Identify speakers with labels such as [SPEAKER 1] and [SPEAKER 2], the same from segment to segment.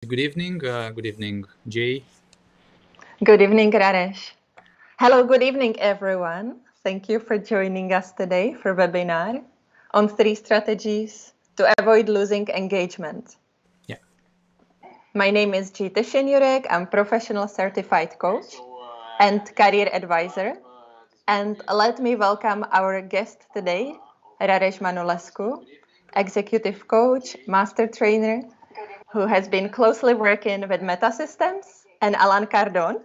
[SPEAKER 1] Good evening, Jay.
[SPEAKER 2] Good evening, Raresh. Hello, good evening, everyone. Thank you for joining us today for webinar on 3 strategies to avoid losing engagement.
[SPEAKER 1] Yeah.
[SPEAKER 2] My name is Jita Shenyurek. I'm professional certified coach and career advisor. And let me welcome our guest today, Raresh Manulescu, executive coach, master trainer, who has been closely working with Meta Systems, and Alan Cardone.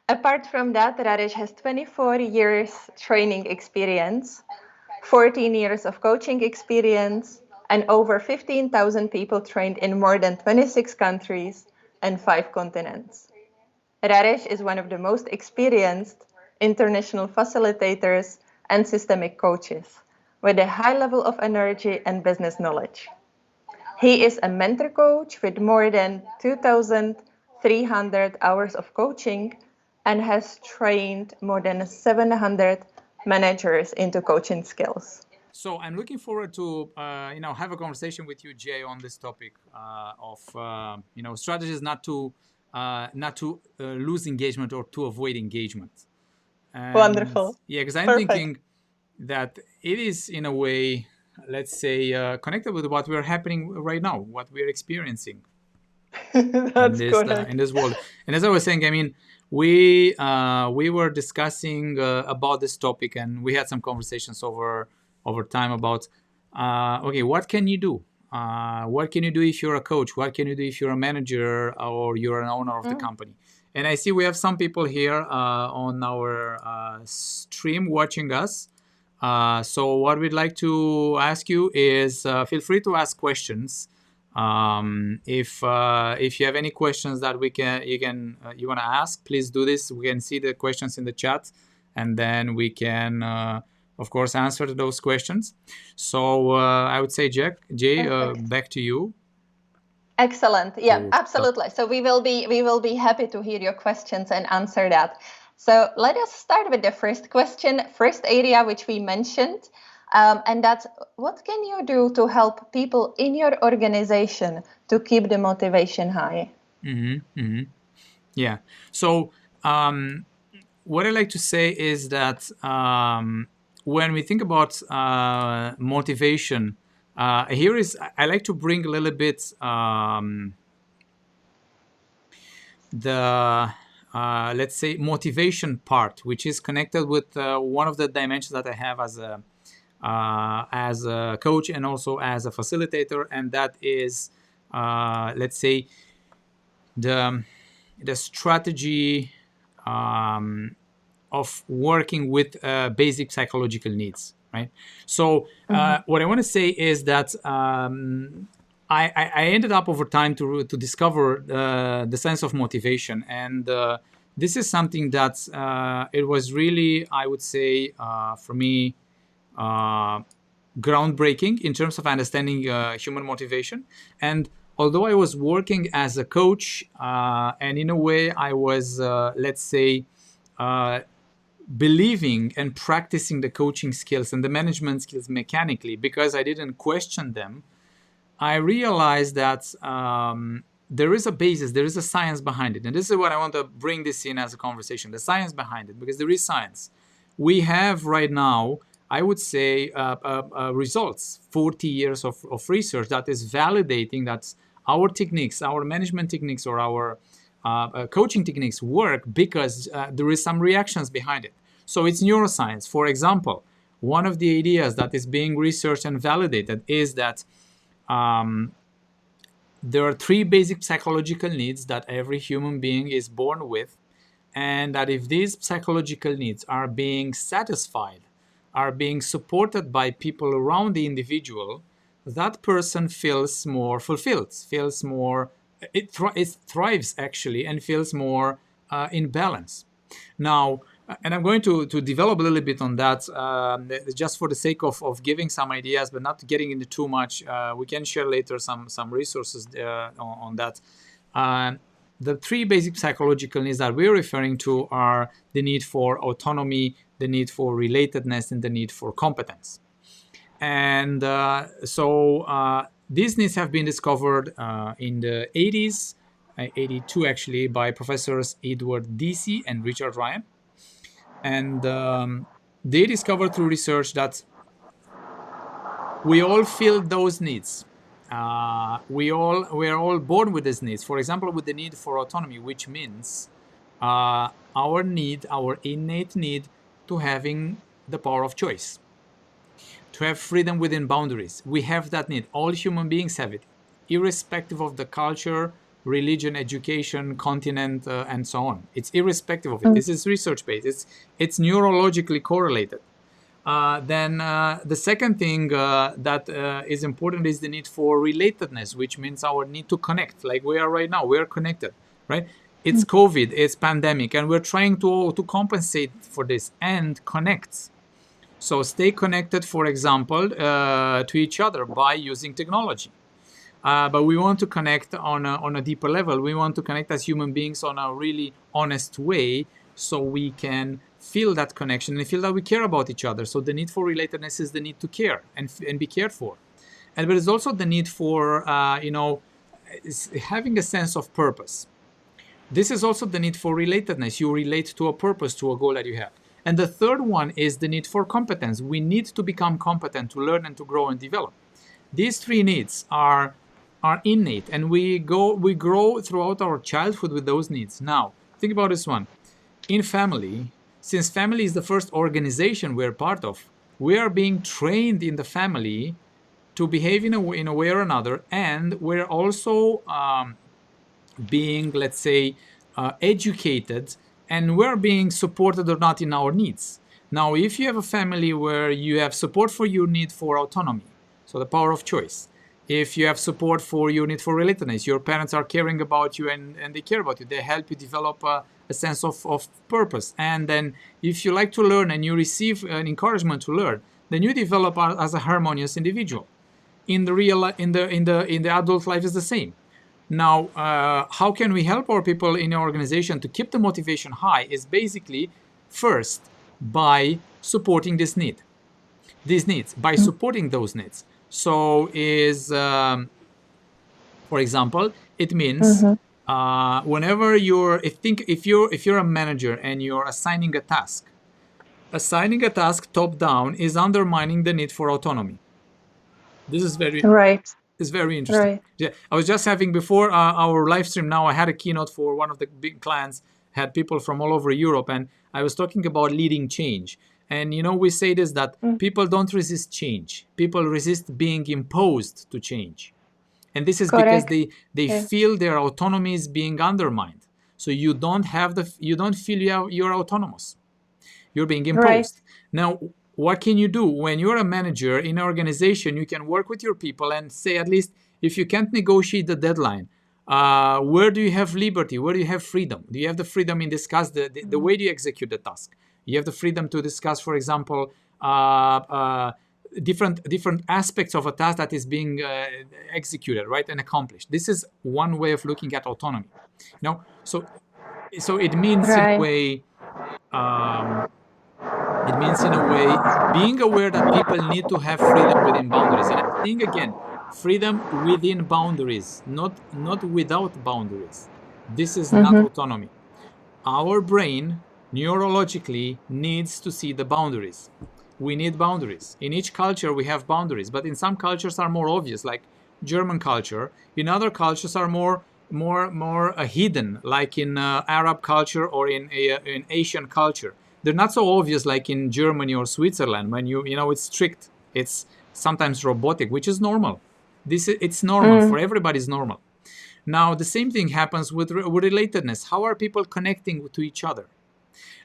[SPEAKER 2] Apart from that, Raresh has 24 years training experience, 14 years of coaching experience, and over 15,000 people trained in more than 26 countries and 5 continents. Raresh is one of the most experienced international facilitators and systemic coaches with a high level of energy and business knowledge. He is a mentor coach with more than 2,300 hours of coaching and has trained more than 700 managers into coaching skills.
[SPEAKER 1] So I'm looking forward to have a conversation with you, Jay, on this topic of strategies not to lose engagement or to avoid engagement. And
[SPEAKER 2] Wonderful.
[SPEAKER 1] yeah, because I'm
[SPEAKER 2] Perfect.
[SPEAKER 1] thinking that it is in a way, let's say, connected with what we're happening right now, what we're experiencing
[SPEAKER 2] That's
[SPEAKER 1] in
[SPEAKER 2] correct.
[SPEAKER 1] this world. And as I was saying, I mean, we were discussing about this topic, and we had some conversations over time about okay, what can you do? What can you do if you're a coach? What can you do if you're a manager or you're an owner of the company? And I see we have some people here on our stream watching us. So what we'd like to ask you is feel free to ask questions. If you have any questions that you want to ask, please do this. We can see the questions in the chat, and then we can of course answer those questions. So I would say, Jay,
[SPEAKER 2] Perfect.
[SPEAKER 1] back to you
[SPEAKER 2] Excellent. Yeah,
[SPEAKER 1] to start.
[SPEAKER 2] absolutely. So we will be happy to hear your questions and answer that. So let us start with the first question, first area which we mentioned, and that's what can you do to help people in your organization to keep the motivation high?
[SPEAKER 1] Yeah. So what I like to say is that when we think about motivation, here is I like to bring a little bit the let's say motivation part, which is connected with one of the dimensions that I have as a coach and also as a facilitator, and that is let's say the the strategy of working with basic psychological needs, right? So what I want to say is that I ended up over time to discover the sense of motivation, and this is something that it was really, I would say, for me, groundbreaking in terms of understanding human motivation. And although I was working as a coach, and in a way I was, let's say, believing and practicing the coaching skills and the management skills mechanically because I didn't question them, I realized that there is a basis, there is a science behind it. And this is what I want to bring this in as a conversation, the science behind it, because there is science. We have right now, I would say, results, 40 years of research that is validating that our techniques, our management techniques, or our coaching techniques work because there is some reactions behind it. So it's neuroscience. For example, one of the ideas that is being researched and validated is that there are 3 basic psychological needs that every human being is born with, and that if these psychological needs are being satisfied, are being supported by people around the individual, that person feels more fulfilled, feels more, it thrives actually, and feels more in balance. Now, and I'm going to develop a little bit on that just for the sake of giving some ideas, but not getting into too much. We can share later some resources on that. The 3 basic psychological needs that we're referring to are the need for autonomy, the need for relatedness, and the need for competence. And these needs have been discovered in the 80s, 82 actually, by professors Edward Deci and Richard Ryan. And they discovered through research that we all feel those needs. We are all born with these needs. For example, with the need for autonomy, which means our innate need to having the power of choice, to have freedom within boundaries. We have that need. All human beings have it, irrespective of the culture, religion, education, continent, and so on. It's irrespective of it. This is research-based. It's neurologically correlated. Then the second thing that is important is the need for relatedness, which means our need to connect. Like we are right now, we are connected, right? It's COVID, it's pandemic, and we're trying to compensate for this and connect. So stay connected, for example, to each other by using technology. But we want to connect on a deeper level. We want to connect as human beings on a really honest way, so we can feel that connection and feel that we care about each other. So the need for relatedness is the need to care and be cared for. And there is also the need for, having a sense of purpose. This is also the need for relatedness. You relate to a purpose, to a goal that you have. And the third one is the need for competence. We need to become competent to learn and to grow and develop. These three needs are innate, and we grow throughout our childhood with those needs. Now, think about this one. In family, since family is the first organization we're part of, we are being trained in the family to behave in a way or another, and we're also being, let's say, educated, and we're being supported or not in our needs. Now, if you have a family where you have support for your need for autonomy, so the power of choice, if you have support for your need for relatedness, your parents are caring about you and they care about you, they help you develop a sense of purpose. And then if you like to learn and you receive an encouragement to learn, then you develop as a harmonious individual. In the adult life is the same. Now, how can we help our people in our organization to keep the motivation high is basically first by supporting these needs, by supporting those needs. So for example, it means whenever if you're a manager and you're assigning a task top down is undermining the need for autonomy. This is very It's very interesting.
[SPEAKER 2] Right.
[SPEAKER 1] Yeah, I was just having before our live stream. Now I had a keynote for one of the big clients. Had people from all over Europe, and I was talking about leading change. And we say this, that people don't resist change. People resist being imposed to change, and this is because they feel their autonomy is being undermined. So you don't feel you're autonomous. You're being imposed. Now, what can you do when you're a manager in an organization? You can work with your people and say, at least if you can't negotiate the deadline, where do you have liberty? Where do you have freedom? Do you have the freedom in discuss the way you execute the task? You have the freedom to discuss, for example, different aspects of a task that is being executed, right, and accomplished. This is one way of looking at autonomy. So it means in a way. It means in a way being aware that people need to have freedom within boundaries. And I think again, freedom within boundaries, not without boundaries. This is not autonomy. Our brain neurologically needs to see the boundaries. We need boundaries. In each culture we have boundaries, but in some cultures are more obvious, like German culture. In other cultures are more hidden, like in Arab culture or in Asian culture. They're not so obvious like in Germany or Switzerland, when it's strict. It's sometimes robotic, which is normal. It's normal for everybody. Is normal. Now the same thing happens with relatedness. How are people connecting to each other?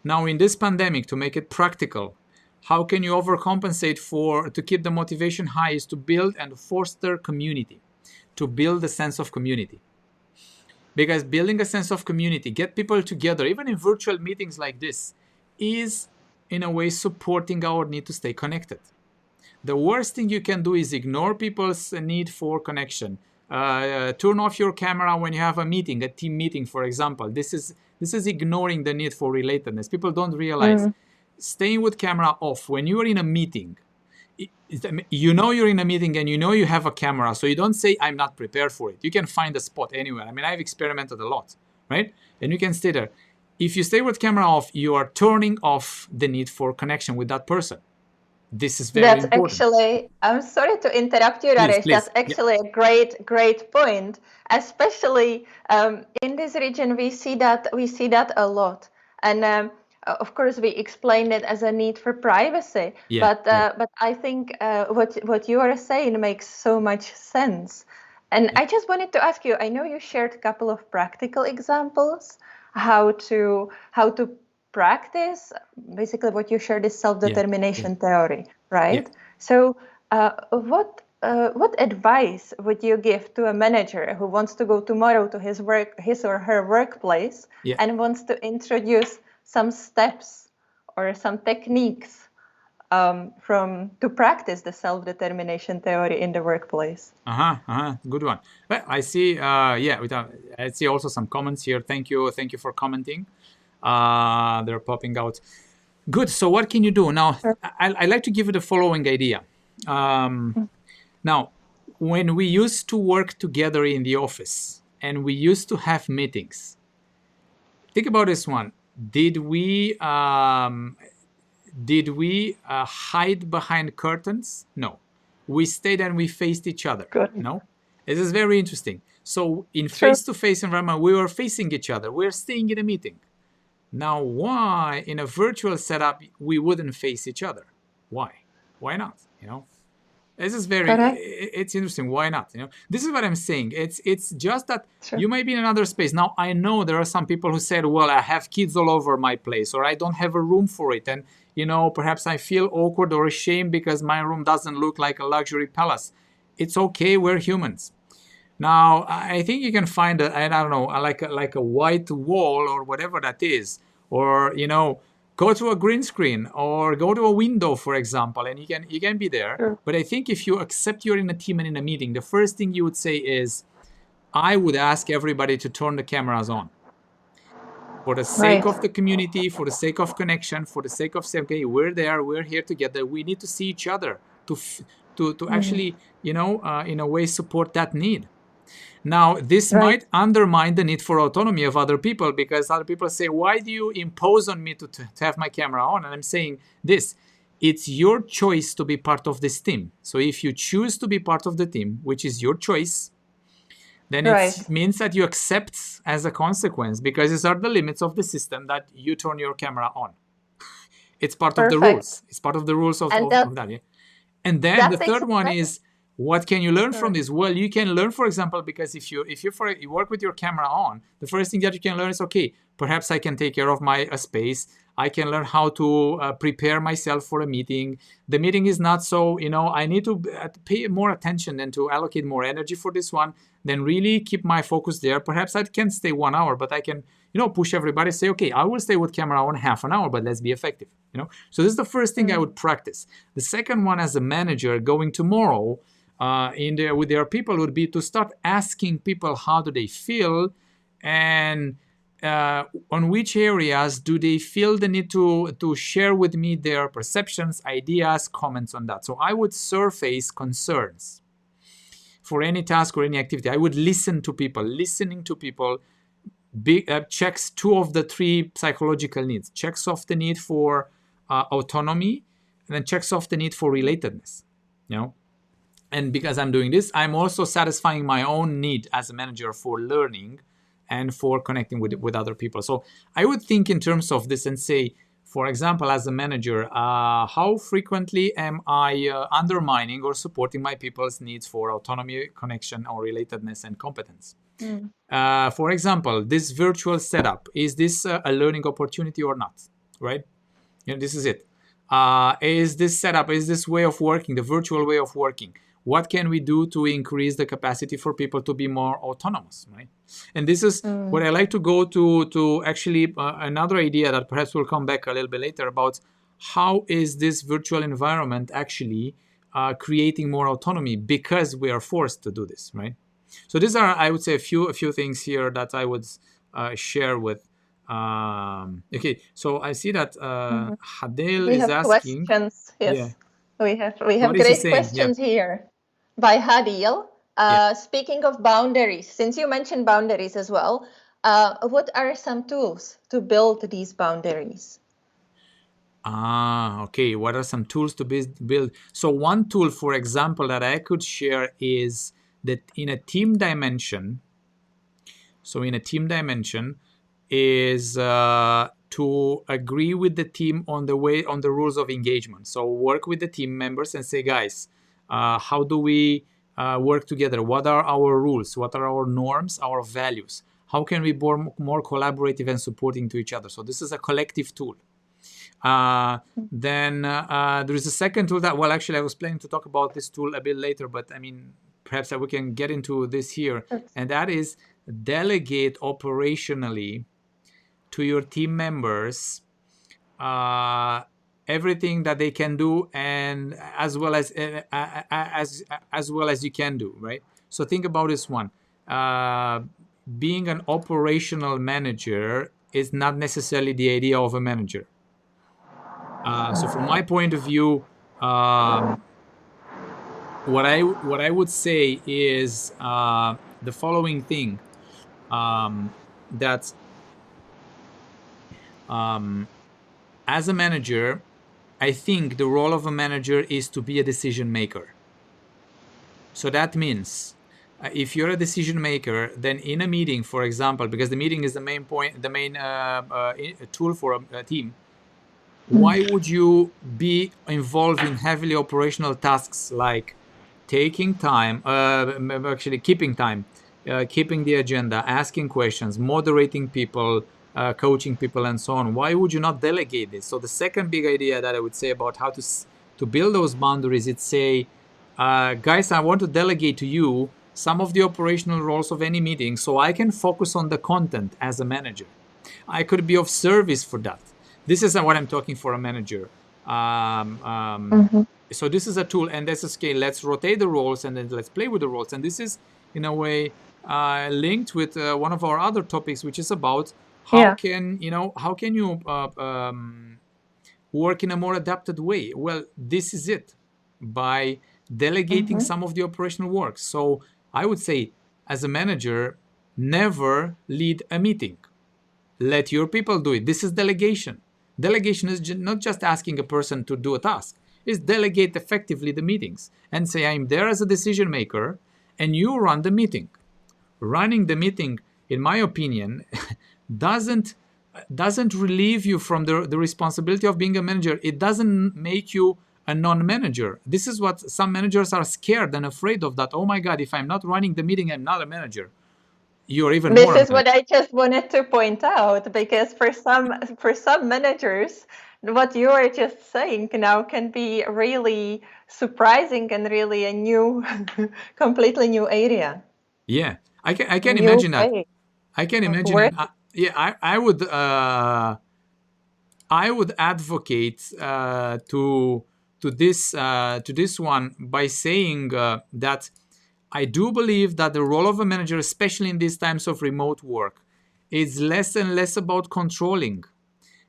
[SPEAKER 1] Now in this pandemic, to make it practical, how can you overcompensate to keep the motivation high is to build and foster community, to build a sense of community. Because building a sense of community, get people together, even in virtual meetings like this, is in a way supporting our need to stay connected. The worst thing you can do is ignore people's need for connection. Turn off your camera when you have a meeting, a team meeting, for example. This is ignoring the need for relatedness. People don't realize staying with camera off when you are in a meeting you know you're in a meeting and you know you have a camera, so you don't say I'm not prepared for it. You can find a spot anywhere. I mean, I've experimented a lot, right? And you can stay there. If you stay with camera off, you are turning off the need for connection with that person. This is very
[SPEAKER 2] That's
[SPEAKER 1] important.
[SPEAKER 2] actually, I'm sorry to interrupt you, Raresh.
[SPEAKER 1] Please.
[SPEAKER 2] That's actually a great point. Especially in this region, we see that a lot. And of course, we explain it as a need for privacy.
[SPEAKER 1] Yeah,
[SPEAKER 2] But I think what you are saying makes so much sense. And I just wanted to ask you. I know you shared a couple of practical examples how to practice basically what you shared is self-determination theory, right? So what advice would you give to a manager who wants to go tomorrow to his or her workplace and wants to introduce some steps or some techniques to practice the self-determination theory in the workplace?
[SPEAKER 1] Good one. Well, I see. I see also some comments here. Thank you for commenting. They're popping out. Good. So what can you do now? I like to give you the following idea. Now, when we used to work together in the office and we used to have meetings, think about this one. Did we hide behind curtains? No. We stayed and we faced each other.
[SPEAKER 2] Good.
[SPEAKER 1] No. This is very interesting. So in face-to-face environment, we were facing each other. We're staying in a meeting. Now, why in a virtual setup we wouldn't face each other? Why? Why not? This is it's interesting. Why not? This is what I'm saying. It's just that you might be in another space. Now, I know there are some people who said, well, I have kids all over my place, or I don't have a room for it. And, perhaps I feel awkward or ashamed because my room doesn't look like a luxury palace. It's okay. We're humans. Now, I think you can find I don't know, like a white wall or whatever that is, or, go to a green screen or go to a window, for example, and you can be there.
[SPEAKER 2] Sure.
[SPEAKER 1] But I think if you accept you're in a team and in a meeting, the first thing you would say is, I would ask everybody to turn the cameras on. For the sake of the community, for the sake of connection, for the sake of saying, okay, we're there, we're here together, we need to see each other to actually, in a way support that need. Now, this might undermine the need for autonomy of other people, because other people say, why do you impose on me to have my camera on? And I'm saying this, it's your choice to be part of this team. So if you choose to be part of the team, which is your choice, then it means that you accept as a consequence, because these are the limits of the system, that you turn your camera on. It's part of the rules. It's part of the rules of that. Yeah? And then the third one is, what can you learn from this? Well, you can learn, for example, because if you work with your camera on, the first thing that you can learn is, okay, perhaps I can take care of my space. I can learn how to prepare myself for a meeting. The meeting is not so, I need to pay more attention and to allocate more energy for this one, then really keep my focus there. Perhaps I can stay 1 hour, but I can, push everybody, say, okay, I will stay with camera on half an hour, but let's be effective. So this is the first thing I would practice. The second one, as a manager going tomorrow, with their people, would be to start asking people how do they feel, and on which areas do they feel the need to share with me their perceptions, ideas, comments on that. So I would surface concerns for any task or any activity. I would listen to people. Listening to people checks 2 of the 3 psychological needs. Checks off the need for autonomy, and then checks off the need for relatedness. And because I'm doing this, I'm also satisfying my own need as a manager for learning and for connecting with other people. So I would think in terms of this and say, for example, as a manager, how frequently am I undermining or supporting my people's needs for autonomy, connection, or relatedness and competence? For example, this virtual setup, is this a learning opportunity or not? Right? This is it. Is this setup, is this way of working, the virtual way of working, what can we do to increase the capacity for people to be more autonomous, right? And this is what I like to go to actually another idea that perhaps will come back a little bit later, about how is this virtual environment actually creating more autonomy because we are forced to do this, right? So these are, I would say, a few things here that I would share with. Okay, so I see that Hadel is asking.
[SPEAKER 2] Questions. Yes. We have
[SPEAKER 1] What is he
[SPEAKER 2] great
[SPEAKER 1] saying? Yeah.
[SPEAKER 2] questions here by Hadil.
[SPEAKER 1] Yeah.
[SPEAKER 2] Speaking of boundaries, since you mentioned boundaries as well, what are some tools to build these boundaries?
[SPEAKER 1] Okay. What are some tools to build? So one tool, for example, that I could share is that in a team dimension. So in a team dimension, is to agree with the team on the rules of engagement. So work with the team members and say, guys, how do we work together? What are our rules? What are our norms? Our values? How can we be more collaborative and supporting to each other? So this is a collective tool. Then there is a second tool that, well, actually, I was planning to talk about this tool a bit later, but I mean, perhaps we can get into this here, and that is delegate operationally to your team members everything that they can do, and as well as you can do, right? So think about this one. Being an operational manager is not necessarily the idea of a manager. So from my point of view, what I would say is the following thing, that as a manager, I think the role of a manager is to be a decision maker. So that means if you're a decision maker, then in a meeting, for example, because the meeting is the main tool for a team, why would you be involved in heavily operational tasks like taking time, actually keeping time, keeping the agenda, asking questions, moderating people, coaching people, and so on? Why would you not delegate this? So the second big idea that I would say about how to build those boundaries, it's say, guys, I want to delegate to you some of the operational roles of any meeting so I can focus on the content as a manager. I could be of service for that. This is what I'm talking for a manager. So this is a tool, and that's a scale. Let's rotate the roles, and then let's play with the roles. And this is, in a way, linked with one of our other topics, which is about how can you work in a more adapted way. Well, this is it, by delegating some of the operational work. So I would say, as a manager, never lead a meeting. Let your people do it. This is delegation. Delegation is not just asking a person to do a task. It's delegate effectively the meetings and say, I'm there as a decision maker and you run the meeting. Running the meeting, in my opinion, doesn't relieve you from the responsibility of being a manager. It doesn't make you a non-manager. This is what some managers are scared and afraid of, that, oh my God, if I'm not running the meeting, I'm not a manager. You're even more.
[SPEAKER 2] This is what I just wanted to point out, because for some managers, what you are just saying now can be really surprising and really a new, completely new area.
[SPEAKER 1] Yeah, I can imagine that. I can imagine it. I would advocate to this one by saying that I do believe that the role of a manager, especially in these times of remote work, is less and less about controlling.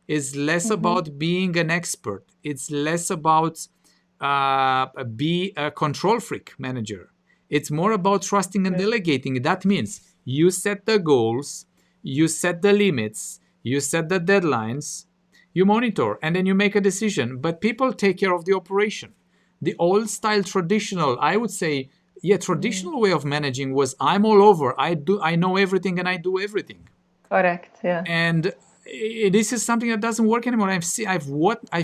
[SPEAKER 1] It's less about being an expert. It's less about be a control freak manager. It's more about trusting and delegating. That means you set the goals, you set the limits, you set the deadlines, you monitor, and then you make a decision. But people take care of the operation. The old style traditional, I would say, traditional way of managing was, I'm all over. I know everything and I do everything.
[SPEAKER 2] Correct. Yeah.
[SPEAKER 1] And this is something that doesn't work anymore. I've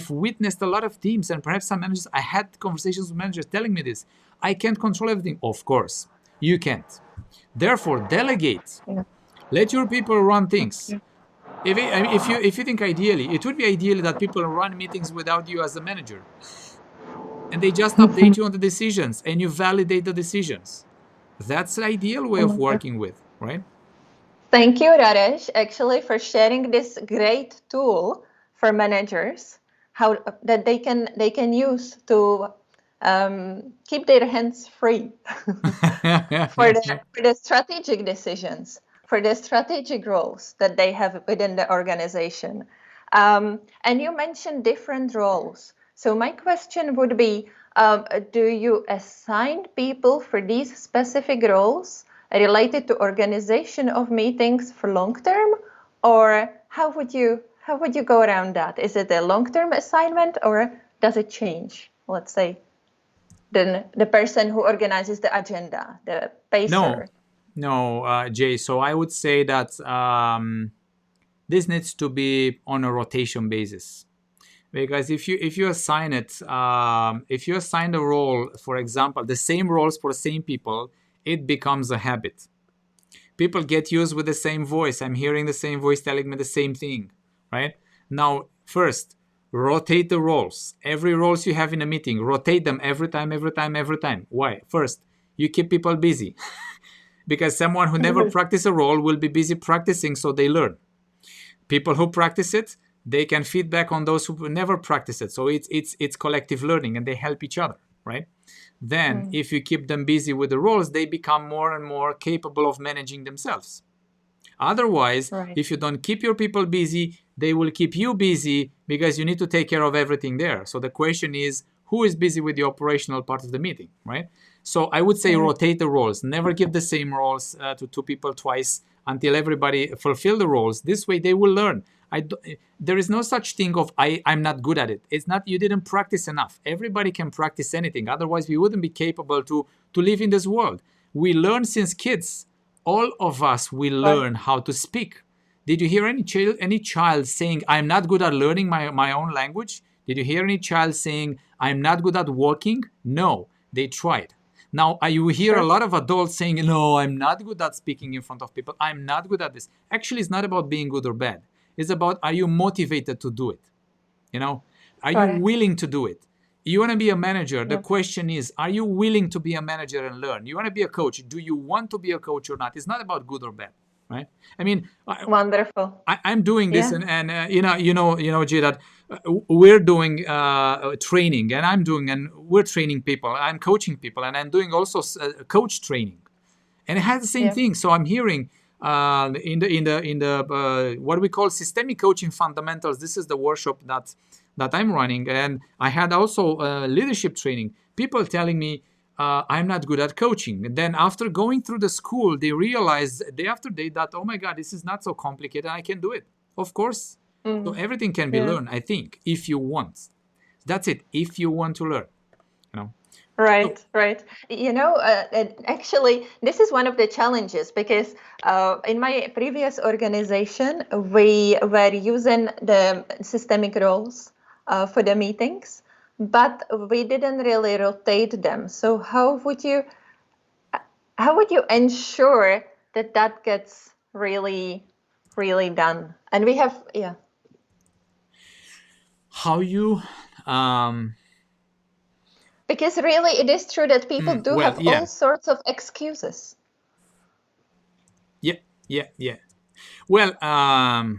[SPEAKER 1] witnessed a lot of teams, and perhaps some managers. I had conversations with managers telling me this. I can't control everything. Of course, you can't. Therefore, delegate. Yeah. Let your people run things. If you think ideally, it would be ideal that people run meetings without you as a manager, and they just update you on the decisions and you validate the decisions. That's the ideal way of working with, right?
[SPEAKER 2] Thank you, Raresh, actually, for sharing this great tool for managers, how that they can use to keep their hands free for the strategic decisions, for the strategic roles that they have within the organization. And you mentioned different roles. So my question would be, Do you assign people for these specific roles related to organization of meetings for long term, or how would you go around that? Is it a long term assignment, or does it change? Let's say the person who organizes the agenda, the pacer.
[SPEAKER 1] No, Jay. So I would say that this needs to be on a rotation basis. Because if you assign it, if you assign a role, for example, the same roles for the same people, it becomes a habit. People get used with the same voice. I'm hearing the same voice telling me the same thing, right? Now, first, rotate the roles. Every roles you have in a meeting, rotate them every time, every time, every time. Why? First, you keep people busy. Because someone who never practice a role will be busy practicing, so they learn. People who practice it, they can feedback on those who never practice it. So it's collective learning, and they help each other, right? Then if you keep them busy with the roles, they become more and more capable of managing themselves. Otherwise,
[SPEAKER 2] Right.
[SPEAKER 1] if you don't keep your people busy, they will keep you busy because you need to take care of everything there. So the question is, who is busy with the operational part of the meeting, right? So I would say rotate the roles. Never give the same roles to two people twice until everybody fulfill the roles. This way they will learn. There is no such thing of I'm not good at it. It's not you didn't practice enough. Everybody can practice anything. Otherwise, we wouldn't be capable to live in this world. We learn since kids. All of us will learn how to speak. Did you hear any child saying, I'm not good at learning my own language? Did you hear any child saying, I'm not good at walking? No, they tried. Now, you hear a lot of adults saying, no, I'm not good at speaking in front of people. I'm not good at this. Actually, it's not about being good or bad. It's about, are you motivated to do it? You know, are you willing to do it? You want to be a manager. The question is, are you willing to be a manager and learn? You want to be a coach. Do you want to be a coach or not? It's not about good or bad, right? I mean,
[SPEAKER 2] Wonderful.
[SPEAKER 1] I'm doing this, and Jay, that we're doing training, and we're training people. I'm coaching people, and I'm doing also coach training, and it has the same thing. So I'm hearing in the what we call systemic coaching fundamentals. This is the workshop that I'm running, and I had also leadership training. People telling me I'm not good at coaching. And then after going through the school, they realized day after day that, oh my God, this is not so complicated. I can do it. Of course. So everything can be learned, I think, if you want. That's it. If you want to learn.
[SPEAKER 2] Right. Actually, this is one of the challenges because in my previous organization, we were using the systemic roles for the meetings, but we didn't really rotate them. So how would you ensure that gets really, really done? And we have,
[SPEAKER 1] How you...
[SPEAKER 2] Because really, it is true that people do have all sorts of excuses.
[SPEAKER 1] Yeah. Well, I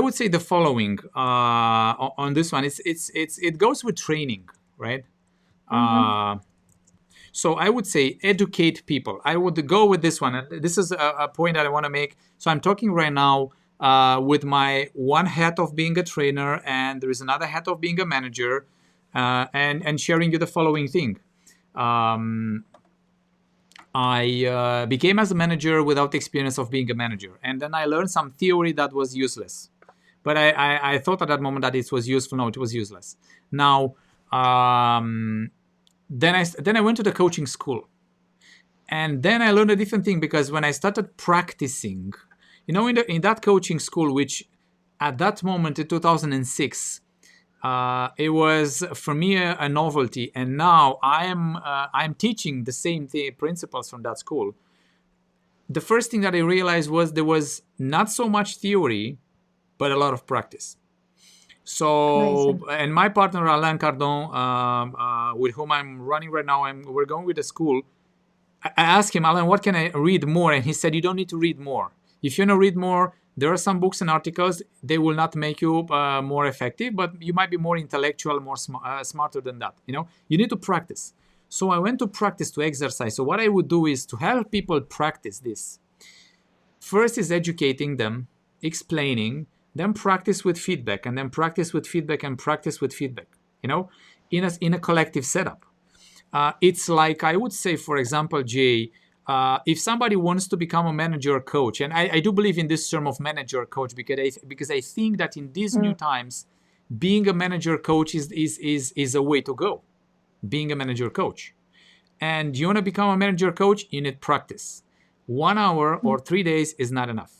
[SPEAKER 1] would say the following on this one. It goes with training, right? So I would say educate people. I would go with this one. This is a point that I want to make. So I'm talking right now with my one hat of being a trainer, and there is another hat of being a manager. And sharing you the following thing. I became as a manager without experience of being a manager. And then I learned some theory that was useless. But I thought at that moment that it was useful. No, it was useless. Now, then I went to the coaching school. And then I learned a different thing, because when I started practicing, in that coaching school, which at that moment in 2006, it was for me a novelty, and now I'm teaching the same principles from that school. The first thing that I realized was there was not so much theory, but a lot of practice. So, amazing. And my partner Alain Cardon, with whom I'm running right now, we're going with the school. I asked him, Alain, what can I read more? And he said, you don't need to read more. If you want to read more, there are some books and articles. They will not make you more effective, but you might be more intellectual, more smarter than that. You need to practice. So I went to practice, to exercise. So what I would do is to help people practice this. First is educating them, explaining, then practice with feedback, and then practice with feedback and practice with feedback. in a collective setup. It's like, I would say, for example, Jay, if somebody wants to become a manager coach, and I do believe in this term of manager coach because I think that in these new times, being a manager coach is a way to go. Being a manager coach. And you want to become a manager coach, you need practice. 1 hour or 3 days is not enough.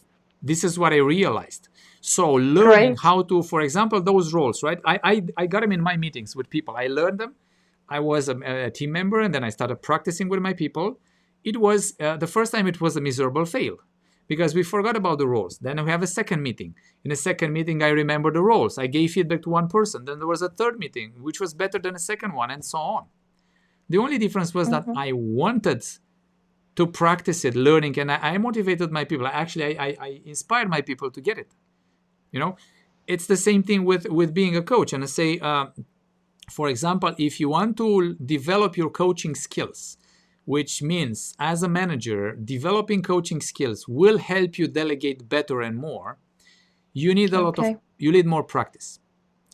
[SPEAKER 1] This is what I realized. So learning
[SPEAKER 2] Great.
[SPEAKER 1] how to, for example, those roles, right? I got them in my meetings with people. I learned them. I was a team member, and then I started practicing with my people. It was, the first time it was a miserable fail because we forgot about the roles. Then we have a second meeting. In the second meeting, I remember the roles. I gave feedback to one person. Then there was a third meeting, which was better than the second one, and so on. The only difference was that I wanted to practice it, learning, and I motivated my people. I inspired my people to get it. It's the same thing with being a coach. And I say, for example, if you want to develop your coaching skills, which means as a manager, developing coaching skills will help you delegate better and more. You need you need more practice.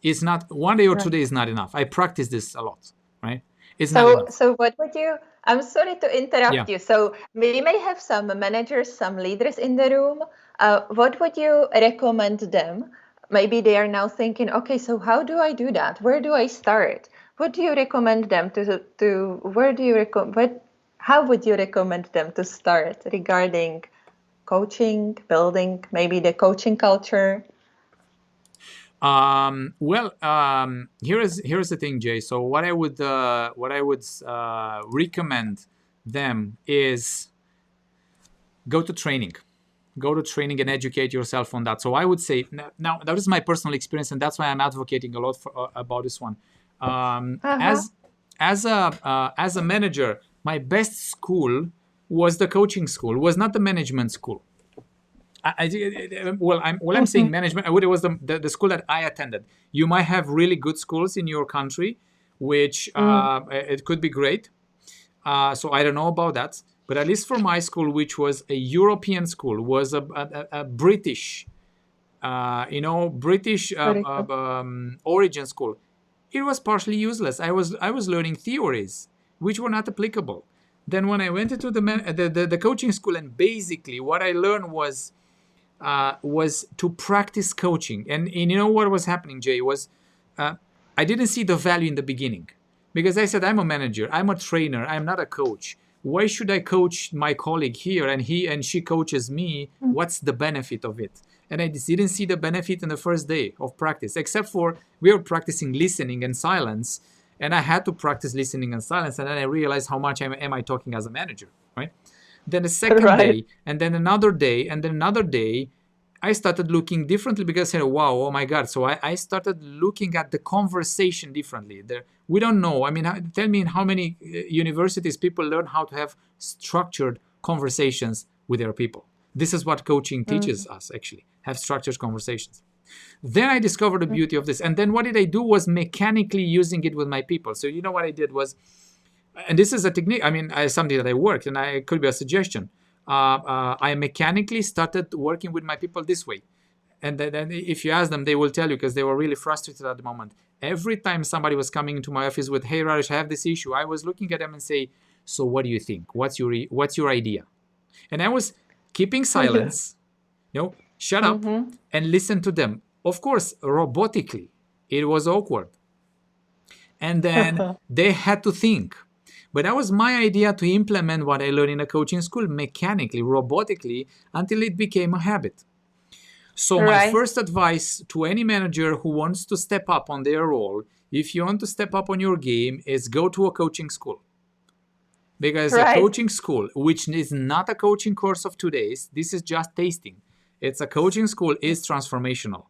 [SPEAKER 1] It's not 1 day or 2 days is not enough. I practice this a lot, right? It's not enough.
[SPEAKER 2] So what would you, I'm sorry to interrupt you. So we may have some managers, some leaders in the room. What would you recommend them? Maybe they are now thinking, okay, so how do I do that? Where do I start? What do you recommend them how would you recommend them to start regarding coaching, building maybe the coaching culture?
[SPEAKER 1] Here's the thing, Jay. So what I would recommend them is go to training and educate yourself on that. So I would say, now that is my personal experience, and that's why I'm advocating a lot about this one. As a manager, my best school was the coaching school, was not the management school. I'm saying management. It was the school that I attended. You might have really good schools in your country, which it could be great. So I don't know about that. But at least for my school, which was a European school, was a British, origin school. It was partially useless. I was learning theories which were not applicable. Then when I went into the coaching school, and basically what I learned was to practice coaching. And you know what was happening, Jay, was I didn't see the value in the beginning because I said, I'm a manager, I'm a trainer, I'm not a coach. Why should I coach my colleague here and he and she coaches me? What's the benefit of it? And I didn't see the benefit in the first day of practice, except for we were practicing listening and silence. And I had to practice listening and silence. And then I realized how much am I talking as a manager, right? Then the second day, and then another day, and then another day, I started looking differently because I said, wow, oh my God. So I started looking at the conversation differently. We don't know. I mean, tell me in how many universities people learn how to have structured conversations with their people. This is what coaching teaches us, actually, have structured conversations. Then I discovered the beauty of this. And then what did I do was mechanically using it with my people. So you know what I did was, and this is a technique, I mean, something that I worked, and it could be a suggestion. I mechanically started working with my people this way. And then if you ask them, they will tell you, because they were really frustrated at the moment. Every time somebody was coming into my office with, hey, Raresh, I have this issue, I was looking at them and say, so what do you think? What's your idea? And I was keeping silence, shut up and listen to them. Of course, robotically, it was awkward. And then they had to think. But that was my idea to implement what I learned in a coaching school mechanically, robotically, until it became a habit. So my first advice to any manager who wants to step up on their role, if you want to step up on your game, is go to a coaching school. Because a coaching school, which is not a coaching course of 2 days, this is just tasting. It's a coaching school, is transformational.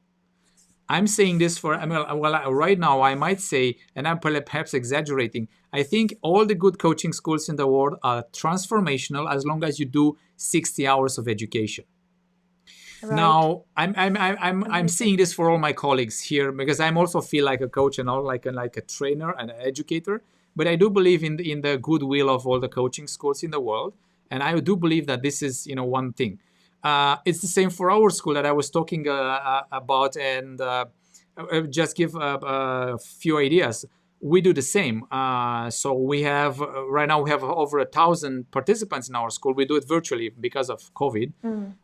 [SPEAKER 1] I'm saying this right now I might say, and I'm perhaps exaggerating, I think all the good coaching schools in the world are transformational as long as you do 60 hours of education. Now, I'm seeing this for all my colleagues here because I also feel like a coach and all like a trainer and an educator. But I do believe in the goodwill of all the coaching schools in the world, and I do believe that this is one thing. It's the same for our school that I was talking about, and just give a few ideas. we do the same. So we have right now we have over 1,000 participants in our school. We do it virtually because of COVID.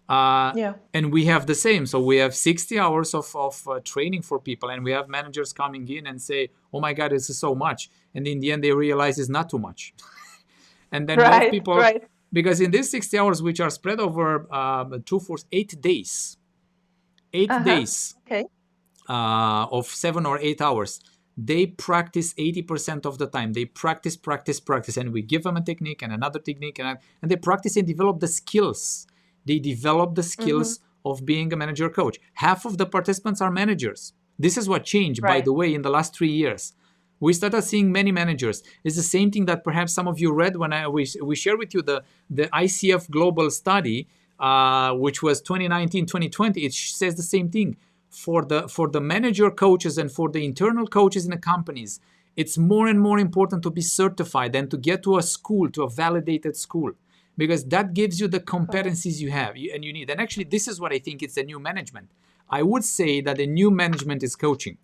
[SPEAKER 2] Yeah.
[SPEAKER 1] And we have the same. So we have 60 hours of training for people, and we have managers coming in and say, oh my God, this is so much. And in the end, they realize it's not too much. And then we have
[SPEAKER 2] Right,
[SPEAKER 1] people,
[SPEAKER 2] right.
[SPEAKER 1] because in these 60 hours, which are spread over 8 days, 8 days
[SPEAKER 2] Okay.
[SPEAKER 1] of 7 or 8 hours, they practice 80% of the time. They practice, practice, practice, and we give them a technique and another technique, and they practice and develop the skills. They develop the skills of being a manager coach. Half of the participants are managers. This is what changed, by
[SPEAKER 2] Right.
[SPEAKER 1] the way, in the last 3 years. We started seeing many managers. It's the same thing that perhaps some of you read when we share with you the ICF global study, which was 2019, 2020. It says the same thing. For the manager coaches and for the internal coaches in the companies, it's more and more important to be certified and to get to a school, to a validated school, because that gives you the competencies you have and you need. And actually, this is what I think it's the new management. I would say that the new management is coaching,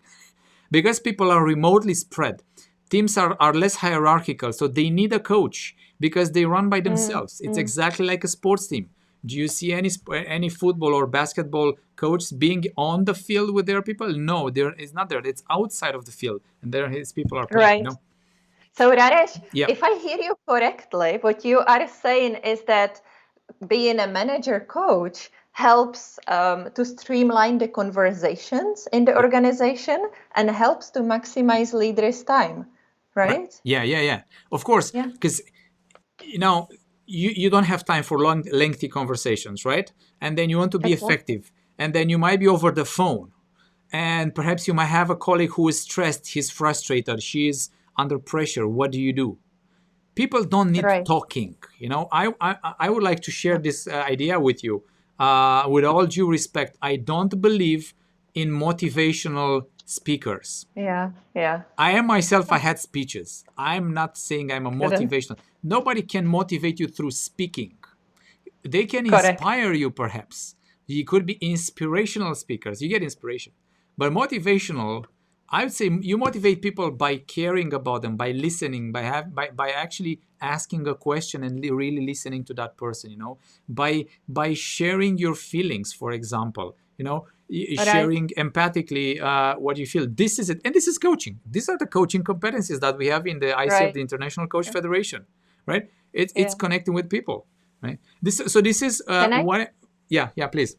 [SPEAKER 1] because people are remotely spread. Teams are less hierarchical, so they need a coach because they run by themselves. It's exactly like a sports team. Do you see any football or basketball coach being on the field with their people? No, there is not there. It's outside of the field, and there his people are playing.
[SPEAKER 2] Right. So Raresh,
[SPEAKER 1] Yeah.
[SPEAKER 2] if I hear you correctly, what you are saying is that being a manager coach helps to streamline the conversations in the organization and helps to maximize leaders' time, right?
[SPEAKER 1] Yeah. Of course,
[SPEAKER 2] Yeah.
[SPEAKER 1] because you don't have time for lengthy conversations, right? And then you want to be
[SPEAKER 2] Exactly.
[SPEAKER 1] effective, and then you might be over the phone, and perhaps you might have a colleague who is stressed, he's frustrated, she's under pressure. What do you do? People don't need
[SPEAKER 2] Right.
[SPEAKER 1] talking. I would like to share this idea with you. With all due respect, I don't believe in motivational speakers.
[SPEAKER 2] Yeah.
[SPEAKER 1] I had speeches. I'm not saying I'm a motivational. Nobody can motivate you through speaking. They can
[SPEAKER 2] Correct.
[SPEAKER 1] inspire you, perhaps. You could be inspirational speakers. You get inspiration. But motivational, I would say you motivate people by caring about them, by listening, by actually asking a question and really listening to that person, by sharing your feelings, for example, sharing empathically what you feel. This is it. And this is coaching. These are the coaching competencies that we have in the ICF, the International Coach Federation, right? It's connecting with people, right? This is what. Yeah, please.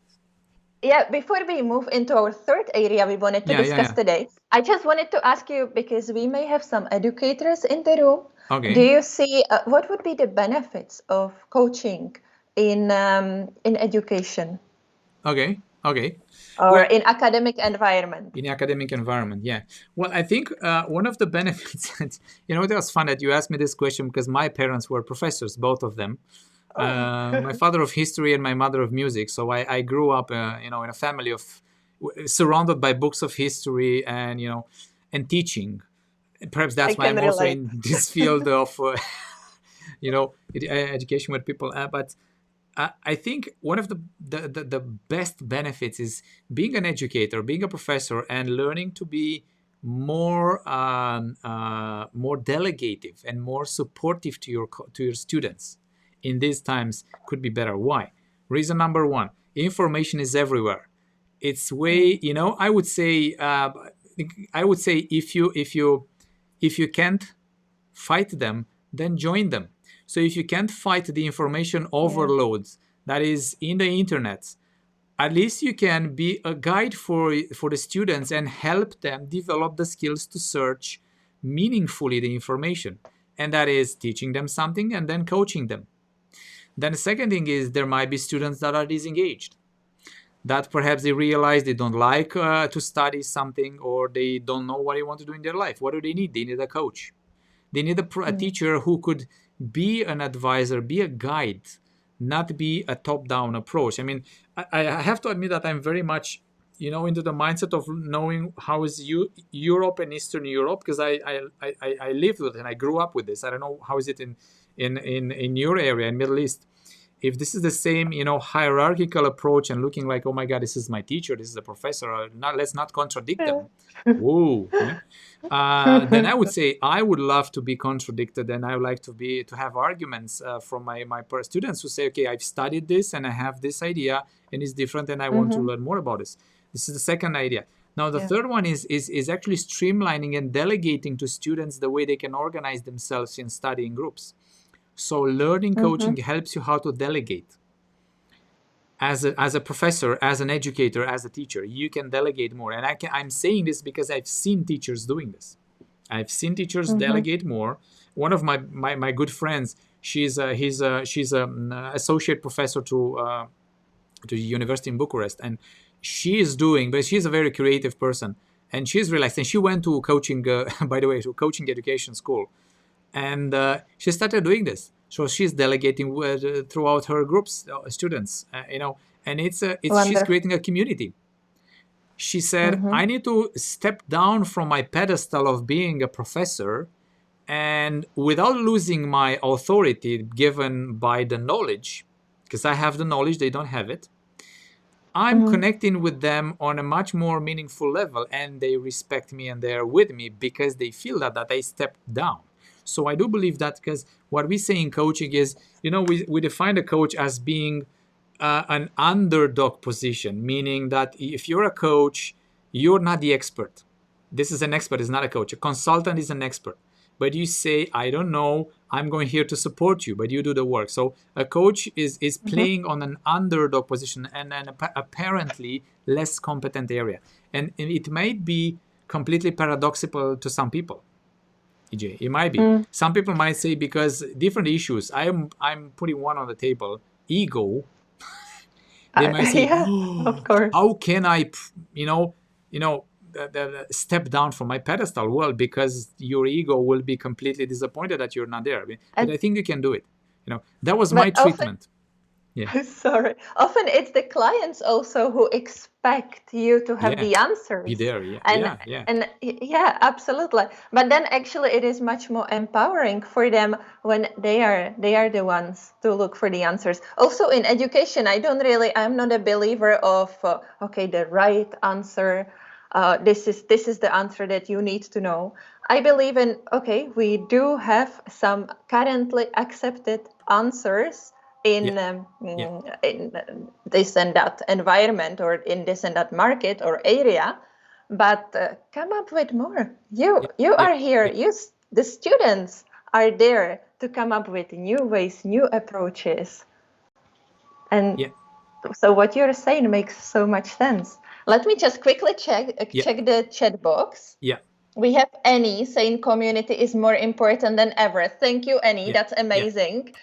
[SPEAKER 2] Yeah, before we move into our third area we wanted to discuss today, I just wanted to ask you, because we may have some educators in the room.
[SPEAKER 1] Okay.
[SPEAKER 2] Do you see what would be the benefits of coaching in education?
[SPEAKER 1] Okay.
[SPEAKER 2] Or in academic environment.
[SPEAKER 1] In academic environment, yeah. Well, I think one of the benefits, it was fun that you asked me this question, because my parents were professors, both of them. My father of history and my mother of music. So I grew up, in a family of surrounded by books of history and and teaching. Perhaps that's why I'm also in this field of education with people. But I think one of the best benefits is being an educator, being a professor, and learning to be more delegative and more supportive to your students. In these times could be better. Why? Reason number one: information is everywhere. It's way, I would say if you can't fight them, then join them. So if you can't fight the information overloads that is in the internet, at least you can be a guide for the students and help them develop the skills to search meaningfully the information. And that is teaching them something and then coaching them. Then the second thing is there might be students that are disengaged, that perhaps they realize they don't like to study something, or they don't know what they want to do in their life. What do they need? They need a coach. They need a teacher who could be an advisor, be a guide, not be a top-down approach. I mean, I have to admit that I'm very much, into the mindset of knowing how is Europe and Eastern Europe, because I lived with it and I grew up with this. I don't know how is it in your area in Middle East. if this is the same, hierarchical approach and looking like, oh my God, this is my teacher, this is the professor, let's not contradict them. Whoa. Then I would say I would love to be contradicted, and I would like to have arguments from my students who say, okay, I've studied this and I have this idea and it's different and I want to learn more about this. This is the second idea. Now, the third one is actually streamlining and delegating to students the way they can organize themselves in studying groups. So learning coaching helps you how to delegate. As a professor, as an educator, as a teacher, you can delegate more. And I'm saying this because I've seen teachers doing this. I've seen teachers delegate more. One of my good friends, she's an associate professor to the university in Bucharest, and but she's a very creative person, and she's relaxed. And she went to coaching, by the way, to coaching education school, and she started doing this. So she's delegating throughout her groups, students, and she's creating a community. She said, I need to step down from my pedestal of being a professor, and without losing my authority given by the knowledge, because I have the knowledge, they don't have it. I'm connecting with them on a much more meaningful level, and they respect me and they're with me because they feel that I stepped down. So I do believe that, because what we say in coaching is, we define a coach as being an underdog position, meaning that if you're a coach, you're not the expert. This is an expert, is not a coach. A consultant is an expert. But you say, I don't know, I'm going here to support you, but you do the work. So a coach is playing on an underdog position and an apparently less competent area. And it might be completely paradoxical to some people. EJ, it might be. Some people might say, because different issues, I'm putting one on the table, ego. They might say,
[SPEAKER 2] of course.
[SPEAKER 1] How can I, step down from my pedestal? Well, because your ego will be completely disappointed that you're not there. But I think you can do it. That was my treatment.
[SPEAKER 2] Yeah. Sorry. Often it's the clients also who expect you to have the answers.
[SPEAKER 1] Be there,
[SPEAKER 2] And absolutely. But then actually it is much more empowering for them when they are the ones to look for the answers. Also in education, I'm not a believer of the right answer. This is the answer that you need to know. I believe in we do have some currently accepted answers in this and that environment, or in this and that market or area, but come up with more. You are here. The students are there to come up with new ways, new approaches, and so what you're saying makes so much sense. Let me just quickly check the chat box.
[SPEAKER 1] Yeah.
[SPEAKER 2] We have Annie saying community is more important than ever. Thank you, Annie. That's amazing.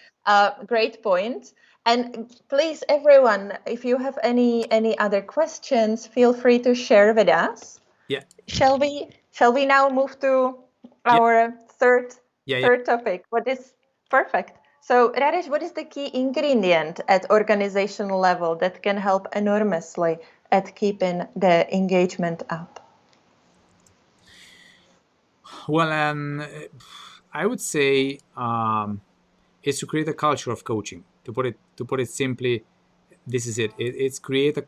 [SPEAKER 2] Great point. And please, everyone, if you have any other questions, feel free to share with us.
[SPEAKER 1] Yeah.
[SPEAKER 2] Shall we now move to our third topic? What is perfect? So, Raresh, what is the key ingredient at organizational level that can help enormously at keeping the engagement up?
[SPEAKER 1] Well, I would say is to create a culture of coaching. To put it simply, this is it. It's create a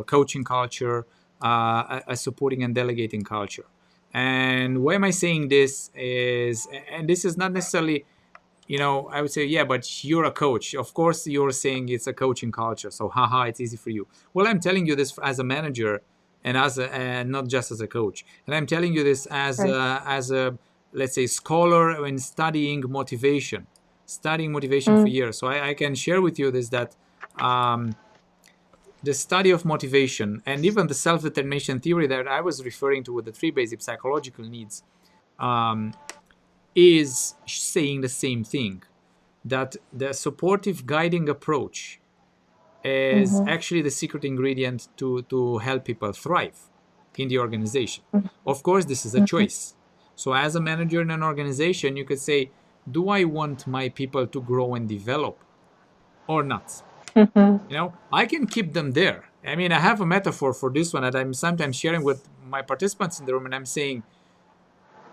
[SPEAKER 1] coaching culture, a supporting and delegating culture. And why am I saying this is, and this is not necessarily, I would say, but you're a coach. Of course, you're saying it's a coaching culture. So, it's easy for you. Well, I'm telling you this as a manager and not just as a coach. And I'm telling you this as a let's say, scholar in studying motivation for years. So I can share with you this, that the study of motivation and even the self-determination theory that I was referring to with the 3 basic psychological needs is saying the same thing, that the supportive guiding approach is actually the secret ingredient to help people thrive in the organization. Of course, this is a choice. So as a manager in an organization, you could say, do I want my people to grow and develop or not? I can keep them there. I mean, I have a metaphor for this one that I'm sometimes sharing with my participants in the room, and I'm saying,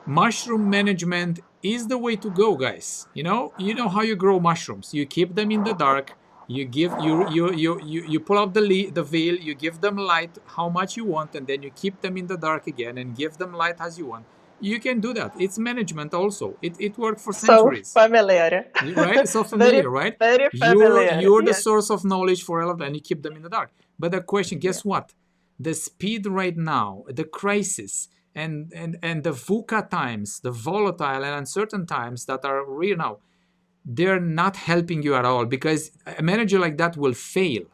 [SPEAKER 1] mushroom management is the way to go, guys. You know how you grow mushrooms. You keep them in the dark. You pull up the veil. You give them light how much you want, and then you keep them in the dark again and give them light as you want. You can do that. It's management also. It worked for
[SPEAKER 2] So
[SPEAKER 1] centuries,
[SPEAKER 2] familiar.
[SPEAKER 1] right? It's so
[SPEAKER 2] Very,
[SPEAKER 1] familiar, right?
[SPEAKER 2] very
[SPEAKER 1] You're
[SPEAKER 2] familiar.
[SPEAKER 1] you're the
[SPEAKER 2] Yes.
[SPEAKER 1] source of knowledge for all of that, and you keep them in the dark. But the question,
[SPEAKER 2] Yeah.
[SPEAKER 1] guess what? The speed right now, the crisis, and the VUCA times, the volatile and uncertain times that are real now, they're not helping you at all, because a manager like that will fail.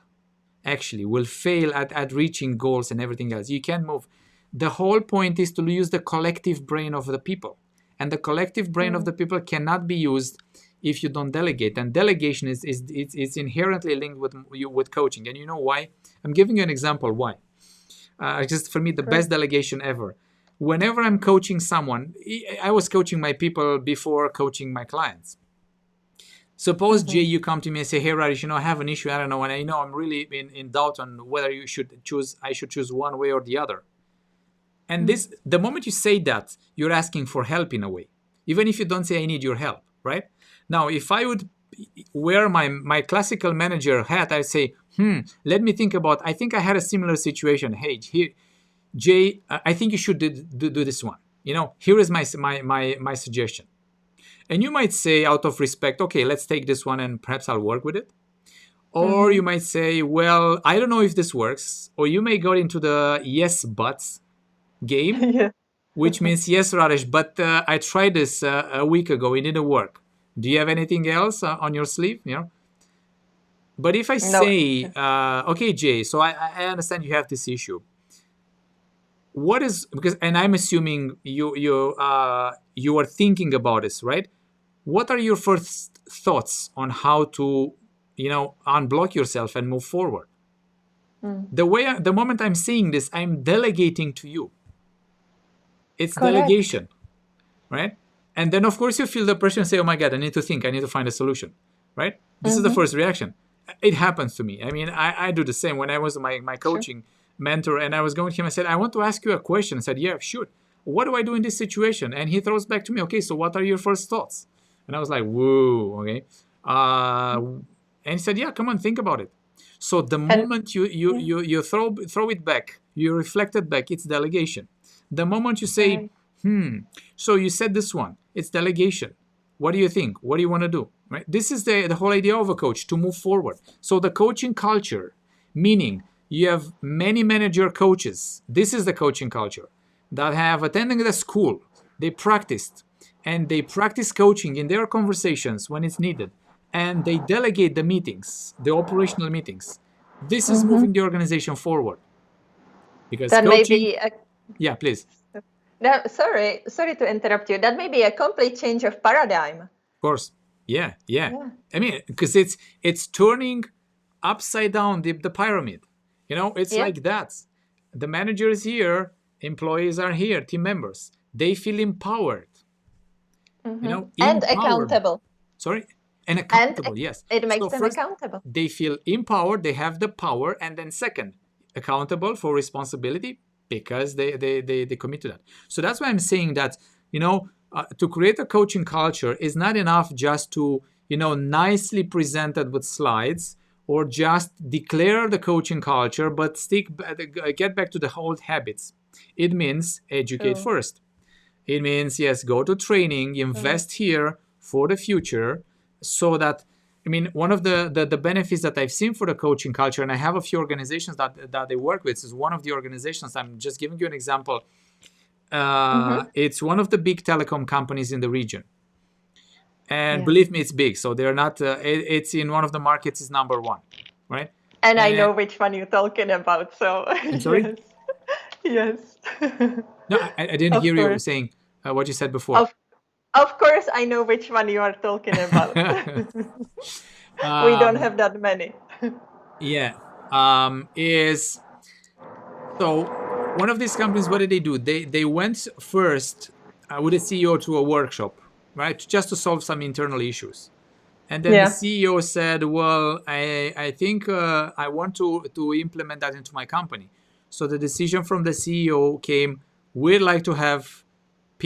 [SPEAKER 1] Actually, will fail at reaching goals and everything else. You can't move. The whole point is to use the collective brain of the people, and the collective brain of the people cannot be used if you don't delegate. And delegation is inherently linked with coaching. And you know why? I'm giving you an example why. Just for me, the best delegation ever. Whenever I'm coaching someone, I was coaching my people before coaching my clients. Suppose, Jay, you come to me and say, "Hey, Rajesh, I have an issue. I don't know, and I know I'm really in doubt on whether I should choose one way or the other." And the moment you say that, you're asking for help in a way, even if you don't say, "I need your help," right? Now, if I would wear my classical manager hat, I'd say, let me think about, I think I had a similar situation. Hey, here, Jay, I think you should do this one. Here is my suggestion. And you might say, out of respect, okay, let's take this one and perhaps I'll work with it. Or you might say, well, I don't know if this works. Or you may go into the yes buts game,
[SPEAKER 2] Yeah.
[SPEAKER 1] which means, yes, Rajesh, but I tried this a week ago. It didn't work. Do you have anything else on your sleeve? But if I
[SPEAKER 2] No.
[SPEAKER 1] say, okay, Jay, so I understand you have this issue. What is, because, and I'm assuming you are thinking about this, right? What are your first thoughts on how to, unblock yourself and move forward? The moment I'm saying this, I'm delegating to you. It's
[SPEAKER 2] Correct.
[SPEAKER 1] delegation, right? And then, of course, you feel the pressure and say, oh my God, I need to think, I need to find a solution, right? This is the first reaction. It happens to me. I mean, I do the same. When I was my coaching mentor and I was going to him, I said, I want to ask you a question. I said, yeah, sure. What do I do in this situation? And he throws back to me, okay, so what are your first thoughts? And I was like, whoa, okay. And he said, yeah, come on, think about it. So the moment you throw it back, you reflect it back, it's delegation. The moment you say, so you said this one, it's delegation. What do you think? What do you want to do? Right? This is the whole idea of a coach, to move forward. So the coaching culture, meaning you have many manager coaches. This is the coaching culture that have attended the school. They practiced, and they practice coaching in their conversations when it's needed. And they delegate the meetings, the operational meetings. This is moving the organization forward. Because
[SPEAKER 2] That
[SPEAKER 1] coaching...
[SPEAKER 2] may be
[SPEAKER 1] Yeah, please.
[SPEAKER 2] No, sorry to interrupt you. That may be a complete change of paradigm.
[SPEAKER 1] Of course. Yeah. I mean, because it's turning upside down the pyramid. It's like that. The manager is here, employees are here, team members. They feel empowered.
[SPEAKER 2] And accountable.
[SPEAKER 1] Sorry? And accountable, yes.
[SPEAKER 2] It makes
[SPEAKER 1] So
[SPEAKER 2] them
[SPEAKER 1] first,
[SPEAKER 2] accountable.
[SPEAKER 1] they feel empowered, they have the power, and then second, accountable for responsibility, because they commit to that. So that's why I'm saying that, to create a coaching culture is not enough just to, nicely present it with slides, or just declare the coaching culture, but get back to the old habits. It means educate first. It means, yes, go to training, invest here for the future, so that, one of the benefits that I've seen for the coaching culture, and I have a few organizations that they work with, is one of the organizations, I'm just giving you an example. It's one of the big telecom companies in the region. And believe me, it's big. So they're not, it's in one of the markets, is number one, right?
[SPEAKER 2] And I know which one you're talking about. So,
[SPEAKER 1] I'm sorry?
[SPEAKER 2] Yes.
[SPEAKER 1] No, I didn't hear you saying what you said before.
[SPEAKER 2] Of course, I know which one you are talking about. We don't have that many.
[SPEAKER 1] Yeah. So one of these companies, what did they do? They went first with the CEO to a workshop, right? Just to solve some internal issues. And then the CEO said, well, I think I want to implement that into my company. So the decision from the CEO came, we'd like to have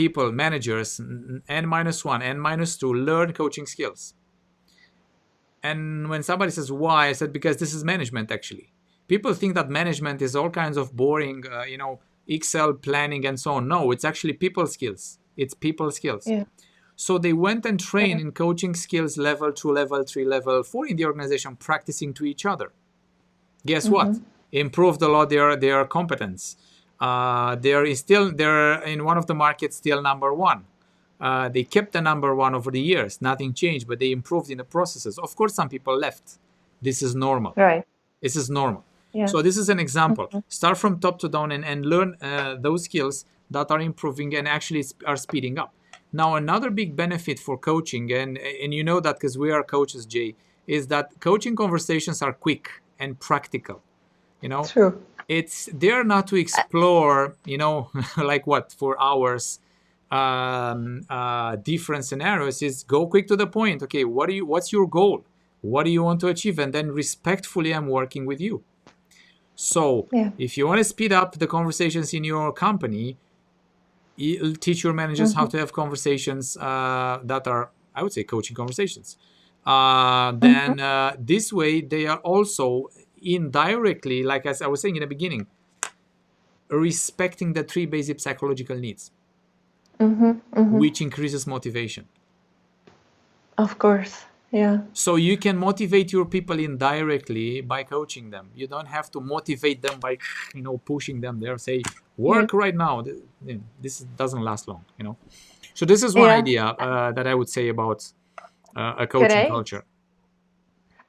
[SPEAKER 1] people, managers, N-1, N-2, learn coaching skills. And when somebody says why, I said, because this is management actually. People think that management is all kinds of boring, Excel planning and so on. No, it's actually people skills. It's people skills.
[SPEAKER 2] Yeah.
[SPEAKER 1] So they went and trained in coaching skills level 2, level 3, level 4 in the organization, practicing to each other. Guess what? Improved a lot their competence. They're in one of the markets still number 1. They kept the number 1 over the years. Nothing changed, but they improved in the processes. Of course, some people left. This is normal.
[SPEAKER 2] Right.
[SPEAKER 1] This is normal.
[SPEAKER 2] Yeah.
[SPEAKER 1] So this is an example. Start from top to down and learn those skills that are improving and actually are speeding up. Now, another big benefit for coaching, and you know that because we are coaches, Jay, is that coaching conversations are quick and practical.
[SPEAKER 2] True.
[SPEAKER 1] It's there not to explore, like what, for hours, different scenarios. Is go quick to the point. Okay, what's your goal? What do you want to achieve? And then respectfully, I'm working with you. So if you want to speed up the conversations in your company, teach your managers how to have conversations that are, I would say, coaching conversations. Then this way, they are also indirectly, like as I was saying in the beginning, respecting the 3 basic psychological needs, which increases motivation.
[SPEAKER 2] Of course. Yeah.
[SPEAKER 1] So you can motivate your people indirectly by coaching them. You don't have to motivate them by, pushing them there. Say, work right now. This doesn't last long, So this is one idea that I would say about a coaching culture.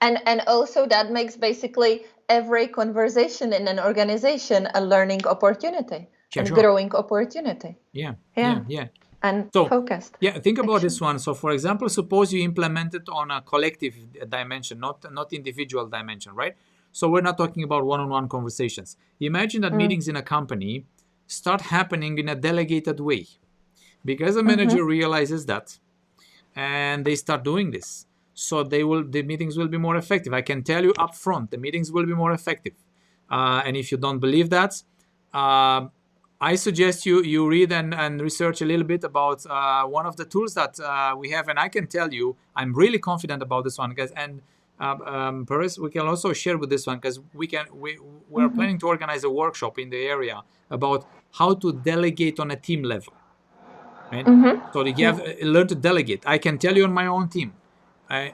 [SPEAKER 2] And also that makes basically every conversation in an organization a learning opportunity, growing opportunity.
[SPEAKER 1] Yeah.
[SPEAKER 2] And focused.
[SPEAKER 1] Yeah, think about this one. So, for example, suppose you implement it on a collective dimension, not individual dimension, right? So we're not talking about one-on-one conversations. Imagine that meetings in a company start happening in a delegated way, because a manager realizes that, and they start doing this. So the meetings will be more effective. I can tell you up front, the meetings will be more effective. And if you don't believe that, I suggest you read and research a little bit about one of the tools that we have, and I can tell you, I'm really confident about this one, guys. And Paris, we can also share with this one, because we're planning to organize a workshop in the area about how to delegate on a team level. Right? So you have learn to delegate. I can tell you on my own team,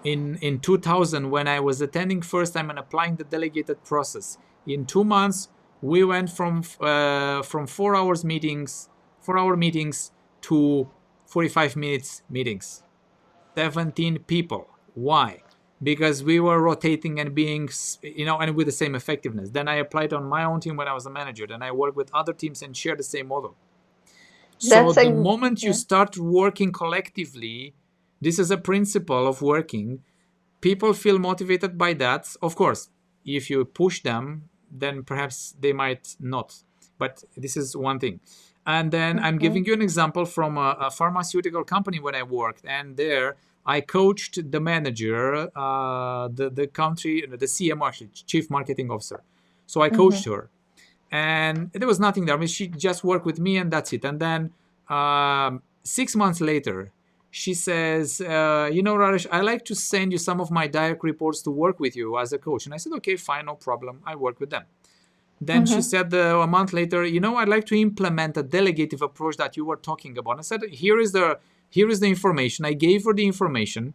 [SPEAKER 1] in 2000, when I was attending first time and applying the delegated process, in 2 months. We went from 4 hour meetings to 45 minutes meetings. 17 people. Why? Because we were rotating and being, and with the same effectiveness. Then I applied on my own team when I was a manager. Then I worked with other teams and shared the same model. So the moment you start working collectively, this is a principle of working. People feel motivated by that. Of course, if you push them, then perhaps they might not. But this is one thing. And then I'm giving you an example from a pharmaceutical company when I worked. And there I coached the manager, the CMO, actually, Chief Marketing Officer. So I coached her. And there was nothing there. I mean, she just worked with me and that's it. And then 6 months later, she says, Raresh, I like to send you some of my direct reports to work with you as a coach. And I said, okay, fine, no problem. I work with them. Then she said a month later, I'd like to implement a delegative approach that you were talking about. I said, here is the information. I gave her the information.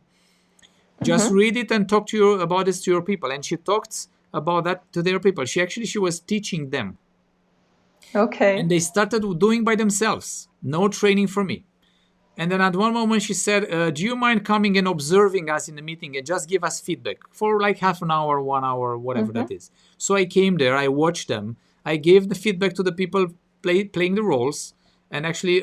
[SPEAKER 1] Just read it and talk about this to your people. And she talked about that to their people. She was teaching them.
[SPEAKER 2] Okay.
[SPEAKER 1] And they started doing by themselves. No training from me. And then at one moment she said, do you mind coming and observing us in the meeting and just give us feedback for like half an hour, 1 hour, whatever that is. So I came there, I watched them. I gave the feedback to the people playing the roles and actually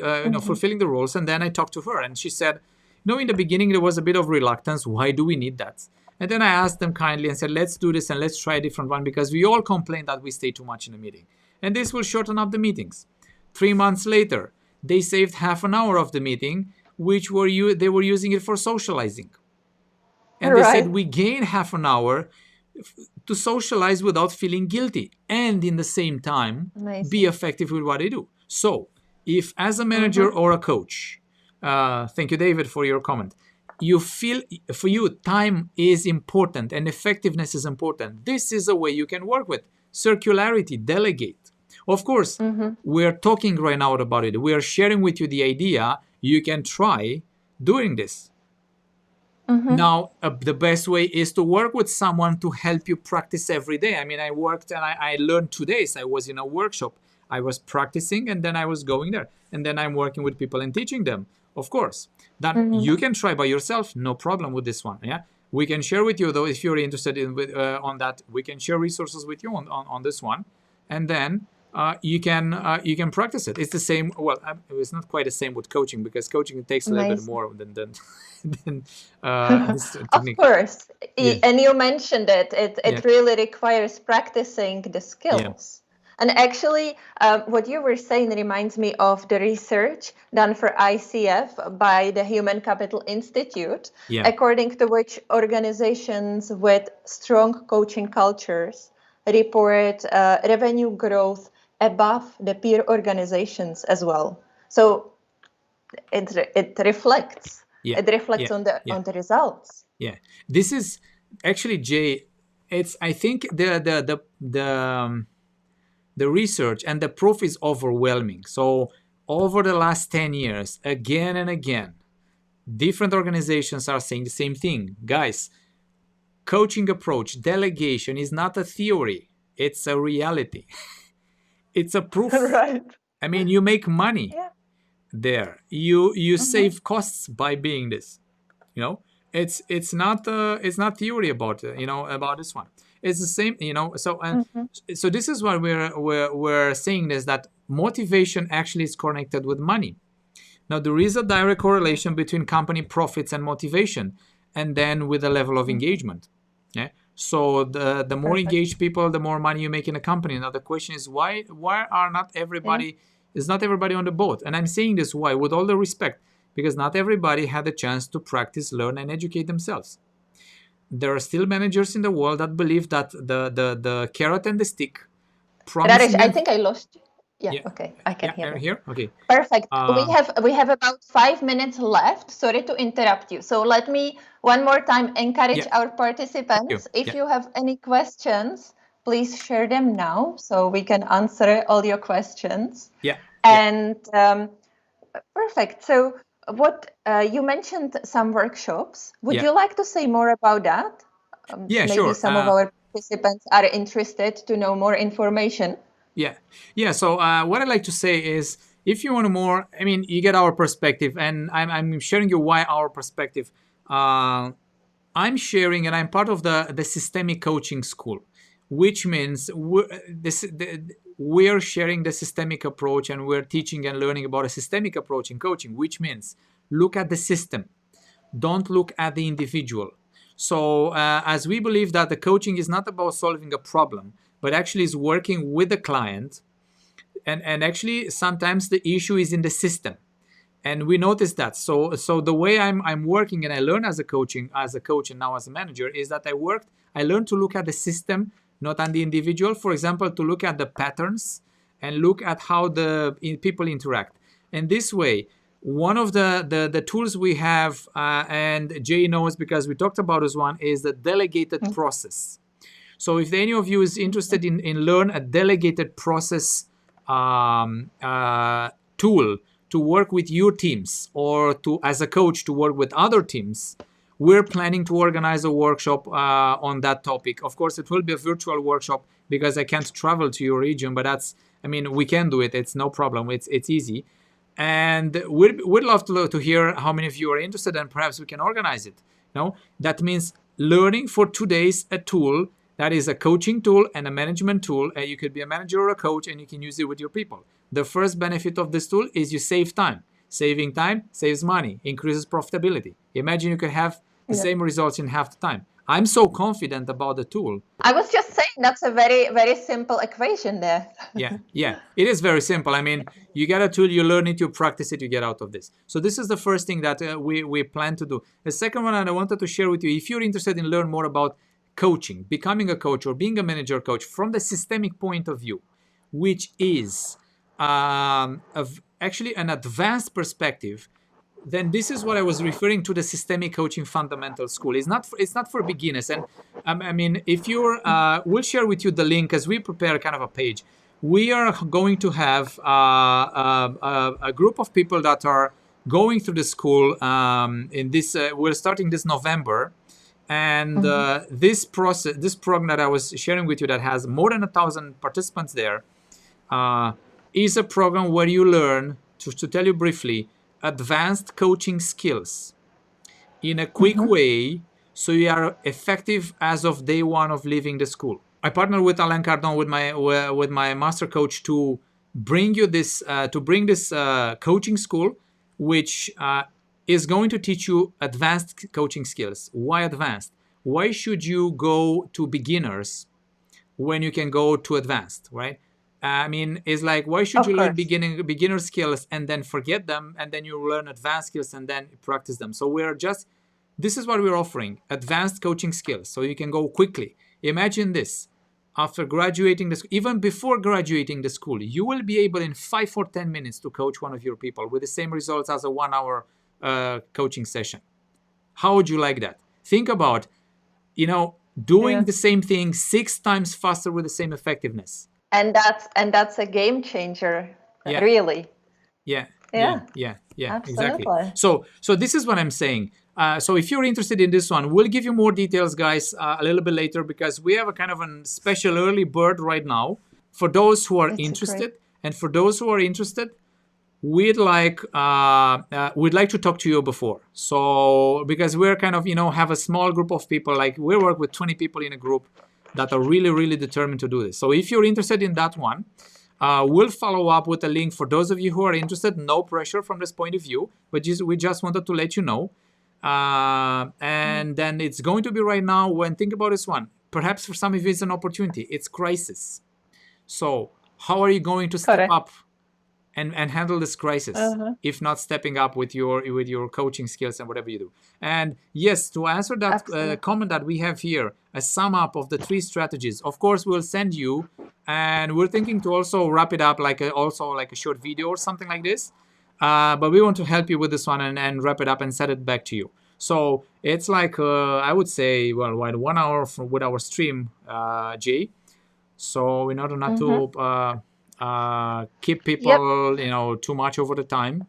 [SPEAKER 1] fulfilling the roles. And then I talked to her and she said, in the beginning there was a bit of reluctance. Why do we need that? And then I asked them kindly and said, let's do this and let's try a different one, because we all complain that we stay too much in the meeting. And this will shorten up the meetings. 3 months later, they saved half an hour of the meeting, which they were using it for socializing. And they said, we gain half an hour to socialize without feeling guilty. And in the same time, be effective with what they do. So If as a manager or a coach, thank you, David, for your comment, you feel for you time is important and effectiveness is important, this is a way you can work with circularity, delegate. Of course, we're talking right now about it. We are sharing with you the idea. You can try doing this. Now, the best way is to work with someone to help you practice every day. I mean, I worked and I learned 2 days. I was in a workshop. I was practicing and then I was going there. And then I'm working with people and teaching them, of course. Then you can try by yourself. No problem with this one. Yeah. We can share with you, though, if you're interested in on that. We can share resources with you on this one. And then you can practice it. It's the same. Well, it's not quite the same with coaching, because coaching takes a little bit more than this technique.
[SPEAKER 2] Of course.
[SPEAKER 1] Yeah.
[SPEAKER 2] And you mentioned it. It really requires practicing the skills. And actually, what you were saying reminds me of the research done for ICF by the Human Capital Institute, according to which organizations with strong coaching cultures report revenue growth above the peer organizations as well. So it reflects. It reflects on the results.
[SPEAKER 1] Yeah, this is actually, Jay. It's, I think the research and the proof is overwhelming. So over the last 10 years, again and again, different organizations are saying the same thing. Guys, coaching approach, delegation is not a theory. It's a reality. It's a proof.
[SPEAKER 2] Right.
[SPEAKER 1] I mean, you make money there. You save costs by being this. You know, it's not theory about about this one. It's the same, So so this is what we're saying, is that motivation actually is connected with money. Now there is a direct correlation between company profits and motivation, and then with the level of engagement. Yeah. So the more engaged people, the more money you make in a company. Now the question is, why are not everybody is not everybody on the boat? And I'm saying this why, with all the respect, because not everybody had a chance to practice, learn, and educate themselves. There are still managers in the world that believe that the carrot and the stick.
[SPEAKER 2] Raresh, I think I lost you. Yeah. Okay. I can hear you.
[SPEAKER 1] Here. Okay.
[SPEAKER 2] Perfect. We have about 5 minutes left. Sorry to interrupt you. So let me one more time encourage our participants. If you have any questions, please share them now so we can answer all your questions.
[SPEAKER 1] Yeah.
[SPEAKER 2] And perfect. So what you mentioned some workshops. Would you like to say more about that?
[SPEAKER 1] Maybe
[SPEAKER 2] sure. Some of our participants are interested to know more information.
[SPEAKER 1] Yeah. So what I'd like to say is, if you want more, I mean, you get our perspective, and I'm sharing you why our perspective. I'm sharing, and I'm part of the systemic coaching school, which means we're sharing the systemic approach, and we're teaching and learning about a systemic approach in coaching, which means look at the system, don't look at the individual. So as we believe that the coaching is not about solving a problem, but actually is working with the client, and actually sometimes the issue is in the system, and we notice that. So the way I'm working, and I learn as a coach and now as a manager, is that I learned to look at the system, not on the individual. For example, to look at the patterns and look at how the people interact. And this way, one of the tools we have, and Jay knows because we talked about this one, is the delegated process. So if any of you is interested in learn a delegated process tool to work with your teams, or to, as a coach, to work with other teams, we're planning to organize a workshop on that topic. Of course, it will be a virtual workshop because I can't travel to your region, but we can do it. It's no problem. It's easy. And we'd love to hear how many of you are interested, and perhaps we can organize it. That means learning for 2 days a tool that is a coaching tool and a management tool. You could be a manager or a coach, and you can use it with your people. The first benefit of this tool is you save time. Saving time saves money, increases profitability. Imagine you could have the same results in half the time. I'm so confident about the tool.
[SPEAKER 2] I was just saying that's a very, very simple equation there.
[SPEAKER 1] Yeah. It is very simple. I mean, you get a tool, you learn it, you practice it, you get out of this. So this is the first thing that we plan to do. The second one, and I wanted to share with you, if you're interested in learn more about coaching, becoming a coach, or being a manager coach from the systemic point of view, which is actually an advanced perspective, then this is what I was referring to, the systemic coaching fundamental school. It's not for beginners. And I mean, if you're, we'll share with you the link as we prepare kind of a page. We are going to have a group of people that are going through the school in this. We're starting this November, and this program that I was sharing with you that has more than 1,000 participants there is a program where you learn, to tell you briefly, advanced coaching skills in a quick way, so you are effective as of day one of leaving the school. I partnered with Alain Cardon, with my master coach, to bring you this coaching school, which is going to teach you advanced coaching skills. Why advanced? Why should you go to beginners when you can go to advanced, right? I mean, it's like, why should you learn beginner skills and then forget them, and then you learn advanced skills and then practice them? So this is what we're offering, advanced coaching skills, so you can go quickly. Imagine this, after graduating even before graduating the school, you will be able in 5 or 10 minutes to coach one of your people with the same results as a 1-hour coaching session. How would you like that? Think about, doing the same thing 6 times faster with the same effectiveness.
[SPEAKER 2] And that's a game changer, really.
[SPEAKER 1] Yeah,
[SPEAKER 2] Absolutely.
[SPEAKER 1] exactly. So this is what I'm saying. So if you're interested in this one, we'll give you more details, guys, a little bit later, because we have a kind of a special early bird right now for those who are interested. And for those who are interested, we'd like to talk to you before. So because we're kind of, have a small group of people, like we work with 20 people in a group that are really, really determined to do this. So if you're interested in that one, we'll follow up with a link for those of you who are interested. No pressure from this point of view, but we just wanted to let you know. And then it's going to be right now. When think about this one, perhaps for some of you it's an opportunity. It's crisis. So how are you going to step up and handle this crisis, if not stepping up with your coaching skills and whatever you do? And yes, to answer that comment that we have here, a sum up of the 3 strategies, of course we'll send you, and we're thinking to also wrap it up like a short video or something like this, but we want to help you with this one and wrap it up and set it back to you. So it's like I would say, 1 hour with our stream, Jay. So in order not to keep people too much over time,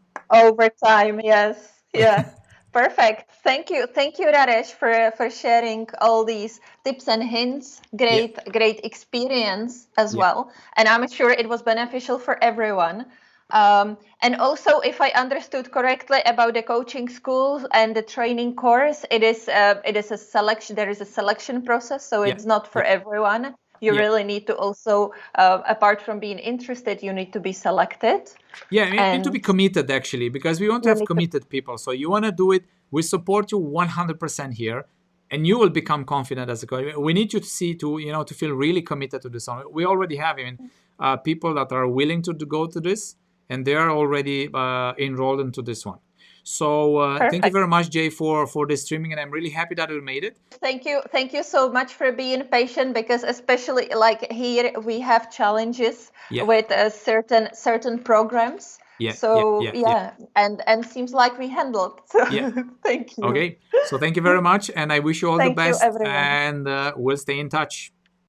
[SPEAKER 2] yes. Yeah. Perfect. Thank you, Raresh, for sharing all these tips and hints. Great experience as well, and I'm sure it was beneficial for everyone. And also, if I understood correctly about the coaching schools and the training course, it is a selection. There is a selection process, so it's not for everyone. You really need to also, apart from being interested, you need to be selected.
[SPEAKER 1] Yeah, you need to be committed, actually, because we want to have committed people. So you want to do it. We support you 100% here, and you will become confident as a coach. We need you to to feel really committed to this one. We already have people that are willing to go to this, and they are already enrolled into this one. So thank you very much, Jay, for this streaming, and I'm really happy that we made it.
[SPEAKER 2] Thank you so much for being patient, because especially like here we have challenges with certain programs. And seems like we handled. So thank you.
[SPEAKER 1] Okay, so thank you very much, and I wish you all the best, and we'll stay in touch.